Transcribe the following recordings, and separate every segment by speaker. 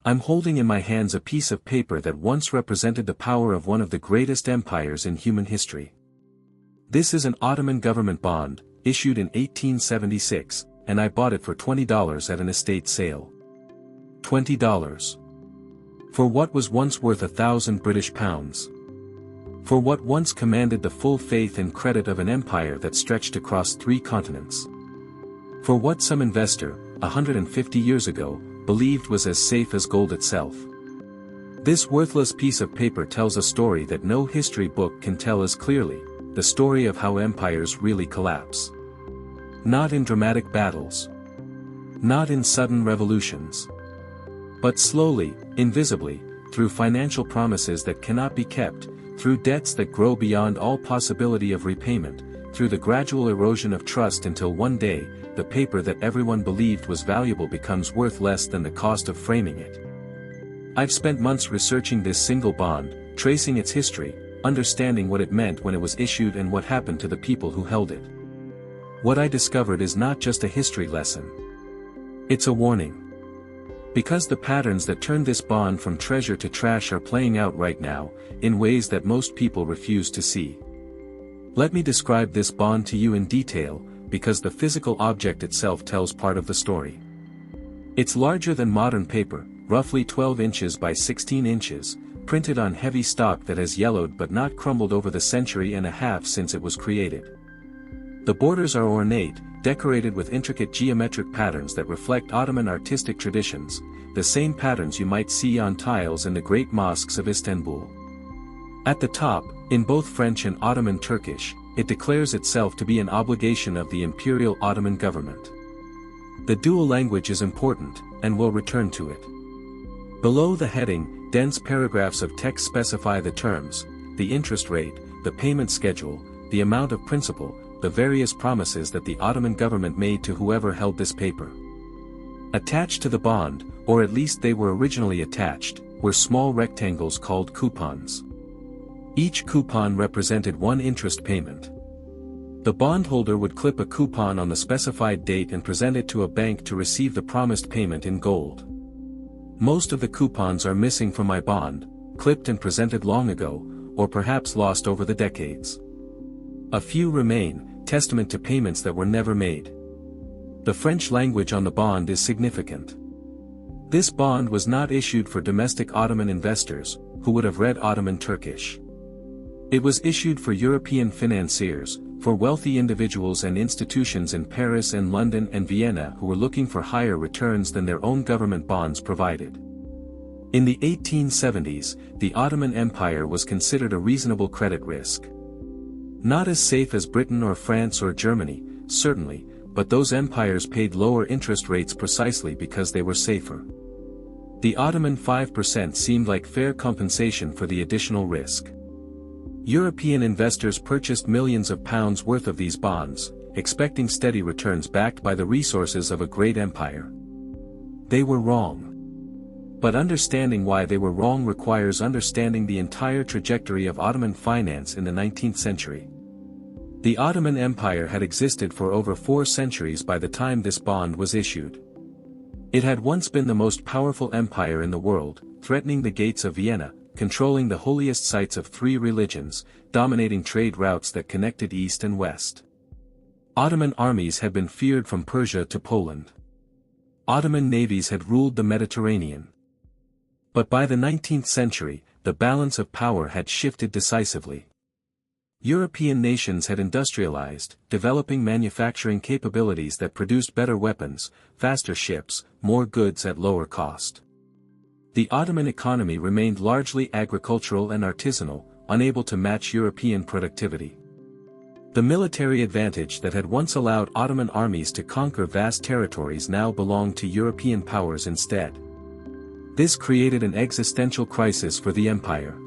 Speaker 1: I'm holding in my hands a piece of paper that once represented the power of one of the greatest empires in human history. This is an Ottoman government bond, issued in 1876, and I bought it for $20 at an estate sale. $20. For what was once worth 1,000 British pounds. For what once commanded the full faith and credit of an empire that stretched across 3 continents. For what some investor, 150 years ago, believed was as safe as gold itself. This worthless piece of paper tells a story that no history book can tell as clearly, the story of how empires really collapse. Not in dramatic battles. Not in sudden revolutions. But slowly, invisibly, through financial promises that cannot be kept, through debts that grow beyond all possibility of repayment, through the gradual erosion of trust until one day, the paper that everyone believed was valuable becomes worth less than the cost of framing it. I've spent months researching this single bond, tracing its history, understanding what it meant when it was issued and what happened to the people who held it. What I discovered is not just a history lesson. It's a warning. Because the patterns that turned this bond from treasure to trash are playing out right now, in ways that most people refuse to see. Let me describe this bond to you in detail, because the physical object itself tells part of the story. It's larger than modern paper, roughly 12 inches by 16 inches, printed on heavy stock that has yellowed but not crumbled over the century and a half since it was created. The borders are ornate, decorated with intricate geometric patterns that reflect Ottoman artistic traditions, the same patterns you might see on tiles in the great mosques of Istanbul. At the top, in both French and Ottoman Turkish, it declares itself to be an obligation of the Imperial Ottoman government. The dual language is important, and we'll return to it. Below the heading, dense paragraphs of text specify the terms, the interest rate, the payment schedule, the amount of principal, the various promises that the Ottoman government made to whoever held this paper. Attached to the bond, or at least they were originally attached, were small rectangles called coupons. Each coupon represented one interest payment. The bondholder would clip a coupon on the specified date and present it to a bank to receive the promised payment in gold. Most of the coupons are missing from my bond, clipped and presented long ago, or perhaps lost over the decades. A few remain, testament to payments that were never made. The French language on the bond is significant. This bond was not issued for domestic Ottoman investors, who would have read Ottoman Turkish. It was issued for European financiers, for wealthy individuals and institutions in Paris and London and Vienna who were looking for higher returns than their own government bonds provided. In the 1870s, the Ottoman Empire was considered a reasonable credit risk. Not as safe as Britain or France or Germany, certainly, but those empires paid lower interest rates precisely because they were safer. The Ottoman 5% seemed like fair compensation for the additional risk. European investors purchased millions of pounds worth of these bonds, expecting steady returns backed by the resources of a great empire. They were wrong. But understanding why they were wrong requires understanding the entire trajectory of Ottoman finance in the 19th century. The Ottoman Empire had existed for over 4 centuries by the time this bond was issued. It had once been the most powerful empire in the world, threatening the gates of Vienna, controlling the holiest sites of 3 religions, dominating trade routes that connected East and West. Ottoman armies had been feared from Persia to Poland. Ottoman navies had ruled the Mediterranean. But by the 19th century, the balance of power had shifted decisively. European nations had industrialized, developing manufacturing capabilities that produced better weapons, faster ships, more goods at lower cost. The Ottoman economy remained largely agricultural and artisanal, unable to match European productivity. The military advantage that had once allowed Ottoman armies to conquer vast territories now belonged to European powers instead. This created an existential crisis for the empire.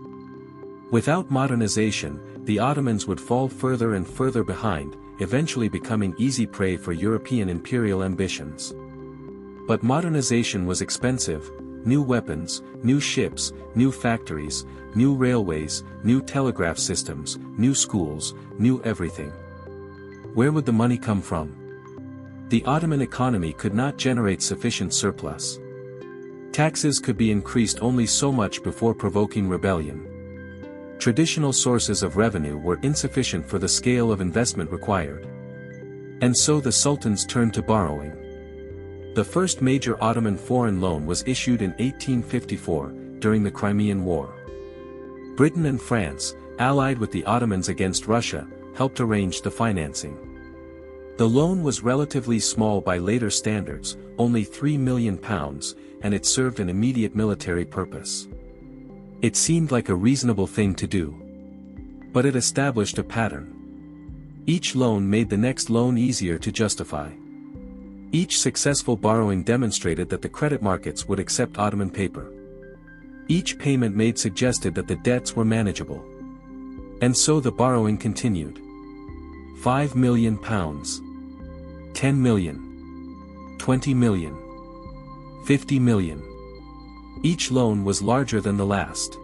Speaker 1: Without modernization, the Ottomans would fall further and further behind, eventually becoming easy prey for European imperial ambitions. But modernization was expensive. New weapons, new ships, new factories, new railways, new telegraph systems, new schools, new everything. Where would the money come from? The Ottoman economy could not generate sufficient surplus. Taxes could be increased only so much before provoking rebellion. Traditional sources of revenue were insufficient for the scale of investment required. And so the sultans turned to borrowing. The first major Ottoman foreign loan was issued in 1854, during the Crimean War. Britain and France, allied with the Ottomans against Russia, helped arrange the financing. The loan was relatively small by later standards, only £3 million, and it served an immediate military purpose. It seemed like a reasonable thing to do. But it established a pattern. Each loan made the next loan easier to justify. Each successful borrowing demonstrated that the credit markets would accept Ottoman paper. Each payment made suggested that the debts were manageable. And so the borrowing continued. £5 million. 10 million. 20 million. 50 million. Each loan was larger than the last.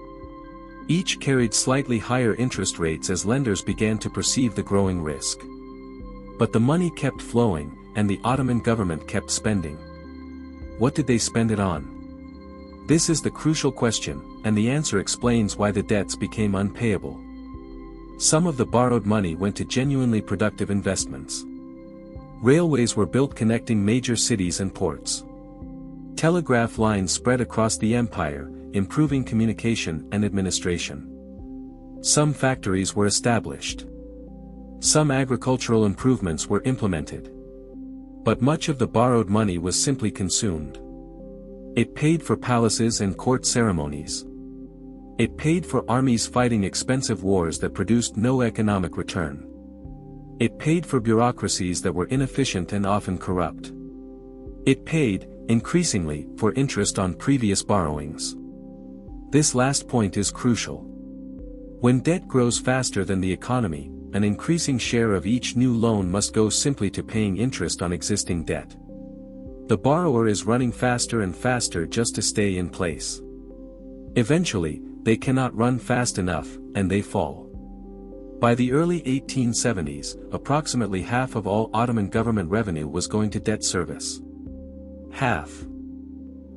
Speaker 1: Each carried slightly higher interest rates as lenders began to perceive the growing risk. But the money kept flowing, and the Ottoman government kept spending. What did they spend it on? This is the crucial question, and the answer explains why the debts became unpayable. Some of the borrowed money went to genuinely productive investments. Railways were built connecting major cities and ports. Telegraph lines spread across the empire, improving communication and administration. Some factories were established. Some agricultural improvements were implemented. But much of the borrowed money was simply consumed. It paid for palaces and court ceremonies. It paid for armies fighting expensive wars that produced no economic return. It paid for bureaucracies that were inefficient and often corrupt. It paid, increasingly, for interest on previous borrowings. This last point is crucial. When debt grows faster than the economy, an increasing share of each new loan must go simply to paying interest on existing debt. The borrower is running faster and faster just to stay in place. Eventually, they cannot run fast enough, and they fall. By the early 1870s, approximately half of all Ottoman government revenue was going to debt service. Half.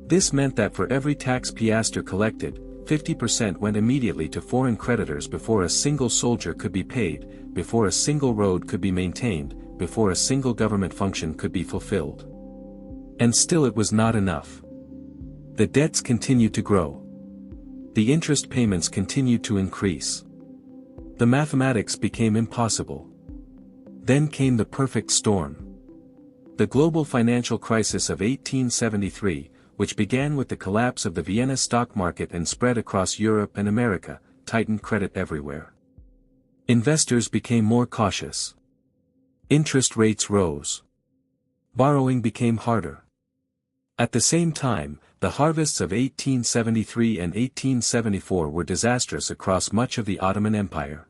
Speaker 1: This meant that for every tax piastre collected, 50% went immediately to foreign creditors before a single soldier could be paid, before a single road could be maintained, before a single government function could be fulfilled. And still it was not enough. The debts continued to grow. The interest payments continued to increase. The mathematics became impossible. Then came the perfect storm. The global financial crisis of 1873, which began with the collapse of the Vienna stock market and spread across Europe and America, tightened credit everywhere. Investors became more cautious. Interest rates rose. Borrowing became harder. At the same time, the harvests of 1873 and 1874 were disastrous across much of the Ottoman Empire.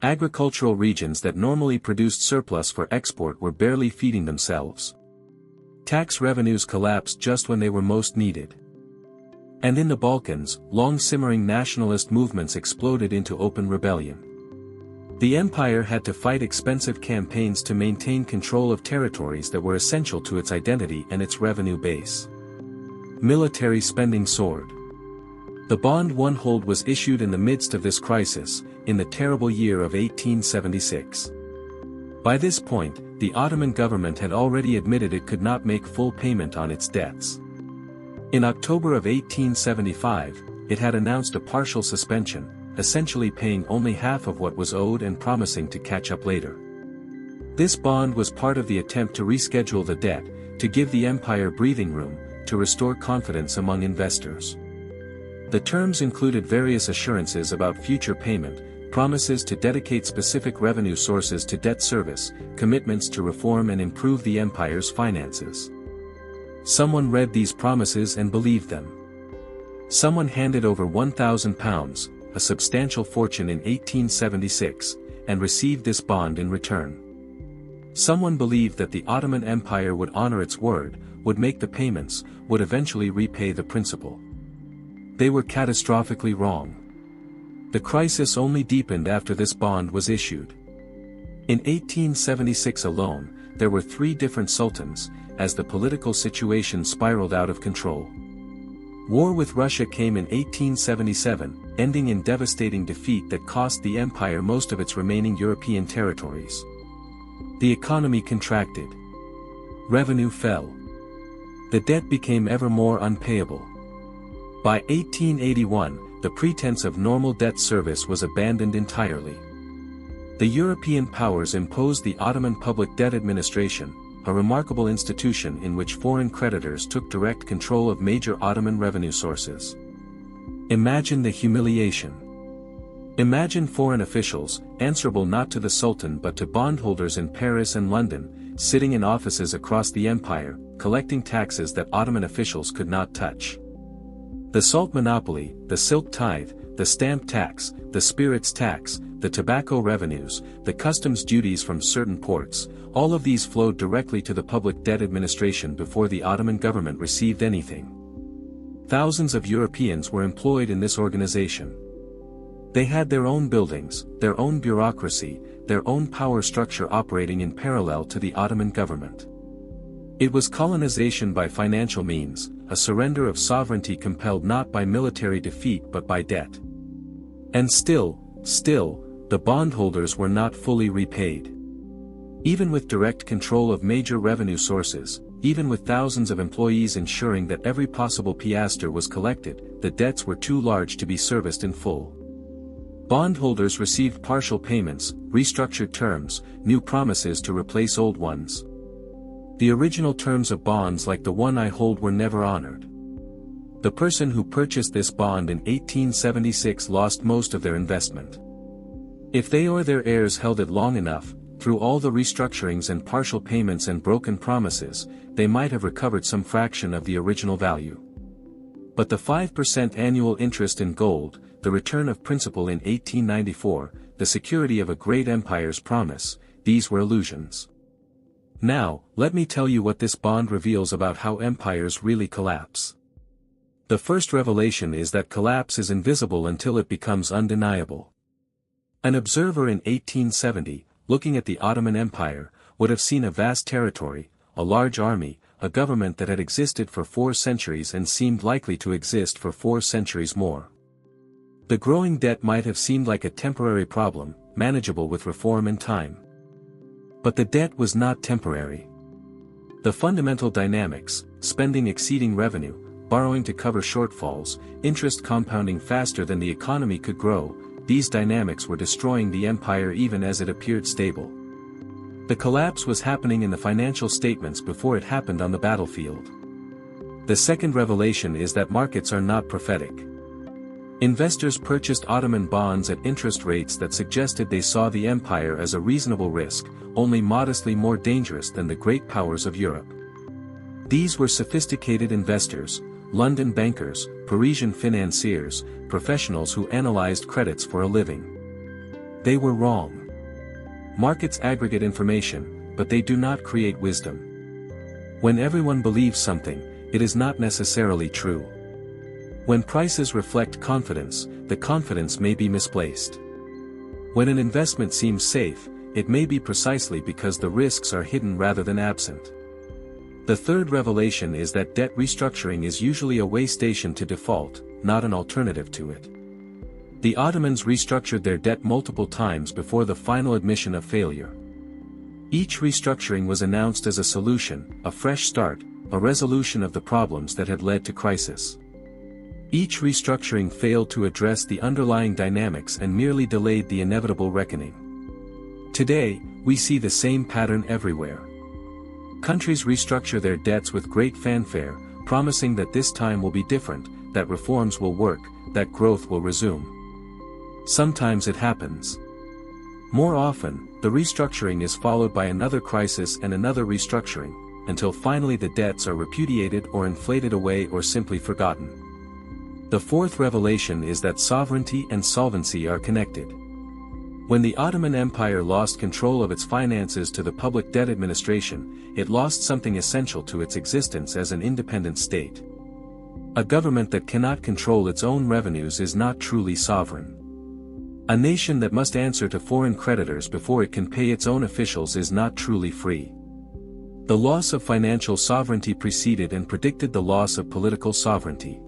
Speaker 1: Agricultural regions that normally produced surplus for export were barely feeding themselves. Tax revenues collapsed just when they were most needed. And in the Balkans, long-simmering nationalist movements exploded into open rebellion. The empire had to fight expensive campaigns to maintain control of territories that were essential to its identity and its revenue base. Military spending soared. The bond one hold was issued in the midst of this crisis, in the terrible year of 1876. By this point, the Ottoman government had already admitted it could not make full payment on its debts. In October of 1875, it had announced a partial suspension, essentially paying only half of what was owed and promising to catch up later. This bond was part of the attempt to reschedule the debt, to give the empire breathing room, to restore confidence among investors. The terms included various assurances about future payment, promises to dedicate specific revenue sources to debt service, commitments to reform and improve the empire's finances. Someone read these promises and believed them. Someone handed over £1,000, a substantial fortune in 1876, and received this bond in return. Someone believed that the Ottoman Empire would honor its word, would make the payments, would eventually repay the principal. They were catastrophically wrong. The crisis only deepened after this bond was issued. In 1876 alone, there were 3 different sultans, as the political situation spiraled out of control. War with Russia came in 1877, ending in devastating defeat that cost the empire most of its remaining European territories. The economy contracted. Revenue fell. The debt became ever more unpayable. By 1881, the pretense of normal debt service was abandoned entirely. The European powers imposed the Ottoman Public Debt Administration, a remarkable institution in which foreign creditors took direct control of major Ottoman revenue sources. Imagine the humiliation. Imagine foreign officials, answerable not to the Sultan but to bondholders in Paris and London, sitting in offices across the empire, collecting taxes that Ottoman officials could not touch. The salt monopoly, the silk tithe, the stamp tax, the spirits tax, the tobacco revenues, the customs duties from certain ports, all of these flowed directly to the Public Debt Administration before the Ottoman government received anything. Thousands of Europeans were employed in this organization. They had their own buildings, their own bureaucracy, their own power structure operating in parallel to the Ottoman government. It was colonization by financial means, a surrender of sovereignty compelled not by military defeat but by debt. And still, the bondholders were not fully repaid. Even with direct control of major revenue sources, even with thousands of employees ensuring that every possible piastre was collected, the debts were too large to be serviced in full. Bondholders received partial payments, restructured terms, new promises to replace old ones. The original terms of bonds like the one I hold were never honored. The person who purchased this bond in 1876 lost most of their investment. If they or their heirs held it long enough, through all the restructurings and partial payments and broken promises, they might have recovered some fraction of the original value. But the 5% annual interest in gold, the return of principal in 1894, the security of a great empire's promise, these were illusions. Now, let me tell you what this bond reveals about how empires really collapse. The first revelation is that collapse is invisible until it becomes undeniable. An observer in 1870, looking at the Ottoman Empire, would have seen a vast territory, a large army, a government that had existed for 4 centuries and seemed likely to exist for 4 centuries more. The growing debt might have seemed like a temporary problem, manageable with reform and time. But the debt was not temporary. The fundamental dynamics, spending exceeding revenue, borrowing to cover shortfalls, interest compounding faster than the economy could grow, these dynamics were destroying the empire even as it appeared stable. The collapse was happening in the financial statements before it happened on the battlefield. The second revelation is that markets are not prophetic. Investors purchased Ottoman bonds at interest rates that suggested they saw the empire as a reasonable risk, only modestly more dangerous than the great powers of Europe. These were sophisticated investors, London bankers, Parisian financiers, professionals who analyzed credits for a living. They were wrong. Markets aggregate information, but they do not create wisdom. When everyone believes something, it is not necessarily true. When prices reflect confidence, the confidence may be misplaced. When an investment seems safe, it may be precisely because the risks are hidden rather than absent. The third revelation is that debt restructuring is usually a way station to default, not an alternative to it. The Ottomans restructured their debt multiple times before the final admission of failure. Each restructuring was announced as a solution, a fresh start, a resolution of the problems that had led to crisis. Each restructuring failed to address the underlying dynamics and merely delayed the inevitable reckoning. Today, we see the same pattern everywhere. Countries restructure their debts with great fanfare, promising that this time will be different, that reforms will work, that growth will resume. Sometimes it happens. More often, the restructuring is followed by another crisis and another restructuring, until finally the debts are repudiated or inflated away or simply forgotten. The fourth revelation is that sovereignty and solvency are connected. When the Ottoman Empire lost control of its finances to the Public Debt Administration, it lost something essential to its existence as an independent state. A government that cannot control its own revenues is not truly sovereign. A nation that must answer to foreign creditors before it can pay its own officials is not truly free. The loss of financial sovereignty preceded and predicted the loss of political sovereignty.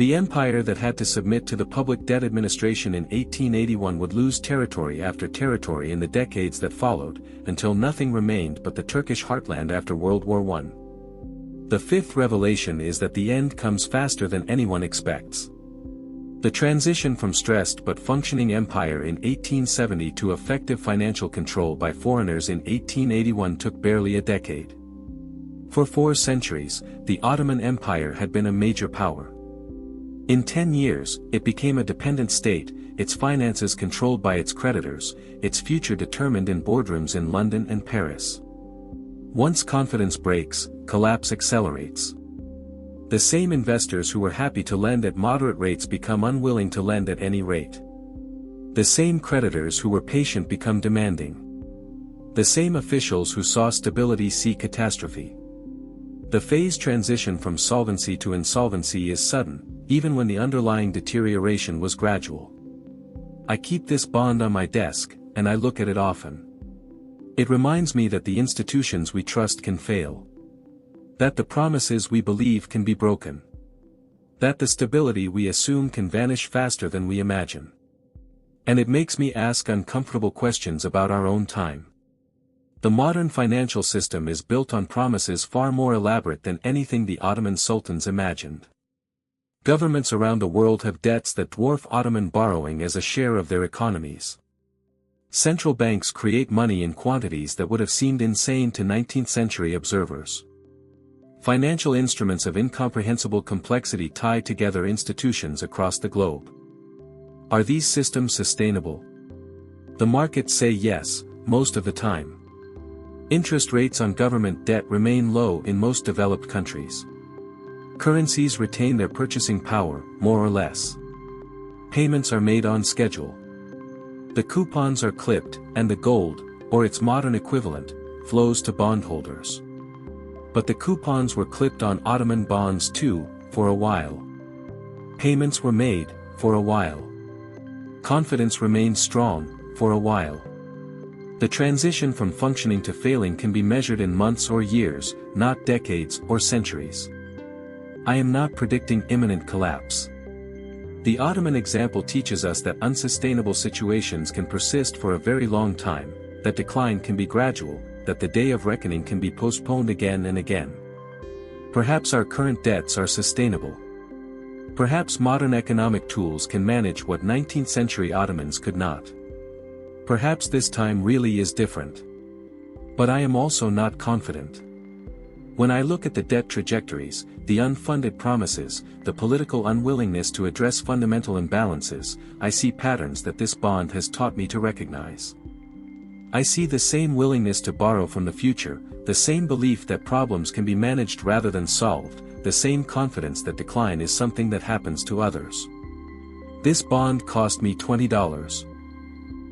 Speaker 1: The empire that had to submit to the public debt administration in 1881 would lose territory after territory in the decades that followed, until nothing remained but the Turkish heartland after World War I. The fifth revelation is that the end comes faster than anyone expects. The transition from stressed but functioning empire in 1870 to effective financial control by foreigners in 1881 took barely a decade. For 4 centuries, the Ottoman Empire had been a major power. In 10 years, it became a dependent state, its finances controlled by its creditors, its future determined in boardrooms in London and Paris. Once confidence breaks, collapse accelerates. The same investors who were happy to lend at moderate rates become unwilling to lend at any rate. The same creditors who were patient become demanding. The same officials who saw stability see catastrophe. The phase transition from solvency to insolvency is sudden, even when the underlying deterioration was gradual. I keep this bond on my desk, and I look at it often. It reminds me that the institutions we trust can fail. That the promises we believe can be broken. That the stability we assume can vanish faster than we imagine. And it makes me ask uncomfortable questions about our own time. The modern financial system is built on promises far more elaborate than anything the Ottoman sultans imagined. Governments around the world have debts that dwarf Ottoman borrowing as a share of their economies. Central banks create money in quantities that would have seemed insane to 19th-century observers. Financial instruments of incomprehensible complexity tie together institutions across the globe. Are these systems sustainable? The markets say yes, most of the time. Interest rates on government debt remain low in most developed countries. Currencies retain their purchasing power, more or less. Payments are made on schedule. The coupons are clipped, and the gold, or its modern equivalent, flows to bondholders. But the coupons were clipped on Ottoman bonds too, for a while. Payments were made, for a while. Confidence remained strong, for a while. The transition from functioning to failing can be measured in months or years, not decades or centuries. I am not predicting imminent collapse. The Ottoman example teaches us that unsustainable situations can persist for a very long time, that decline can be gradual, that the day of reckoning can be postponed again and again. Perhaps our current debts are sustainable. Perhaps modern economic tools can manage what 19th-century Ottomans could not. Perhaps this time really is different. But I am also not confident. When I look at the debt trajectories, the unfunded promises, the political unwillingness to address fundamental imbalances, I see patterns that this bond has taught me to recognize. I see the same willingness to borrow from the future, the same belief that problems can be managed rather than solved, the same confidence that decline is something that happens to others. This bond cost me $20.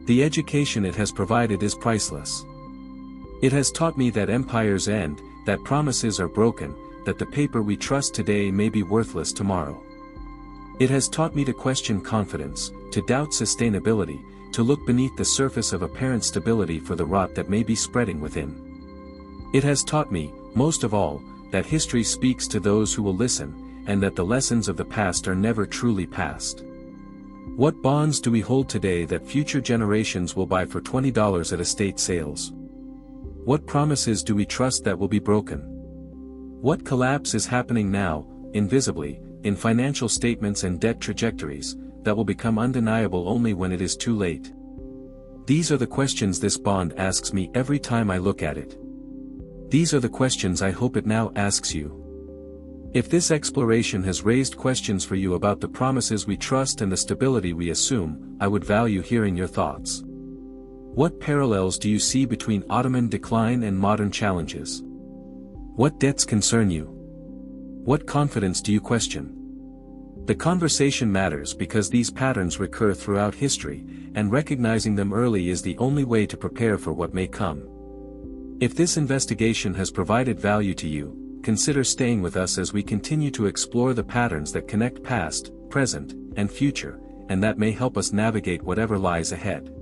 Speaker 1: The education it has provided is priceless. It has taught me that empires end, that promises are broken, that the paper we trust today may be worthless tomorrow. It has taught me to question confidence, to doubt sustainability, to look beneath the surface of apparent stability for the rot that may be spreading within. It has taught me, most of all, that history speaks to those who will listen, and that the lessons of the past are never truly past. What bonds do we hold today that future generations will buy for $20 at estate sales? What promises do we trust that will be broken? What collapse is happening now, invisibly, in financial statements and debt trajectories, that will become undeniable only when it is too late? These are the questions this bond asks me every time I look at it. These are the questions I hope it now asks you. If this exploration has raised questions for you about the promises we trust and the stability we assume, I would value hearing your thoughts. What parallels do you see between Ottoman decline and modern challenges? What debts concern you? What confidence do you question? The conversation matters because these patterns recur throughout history, and recognizing them early is the only way to prepare for what may come. If this investigation has provided value to you, consider staying with us as we continue to explore the patterns that connect past, present, and future, and that may help us navigate whatever lies ahead.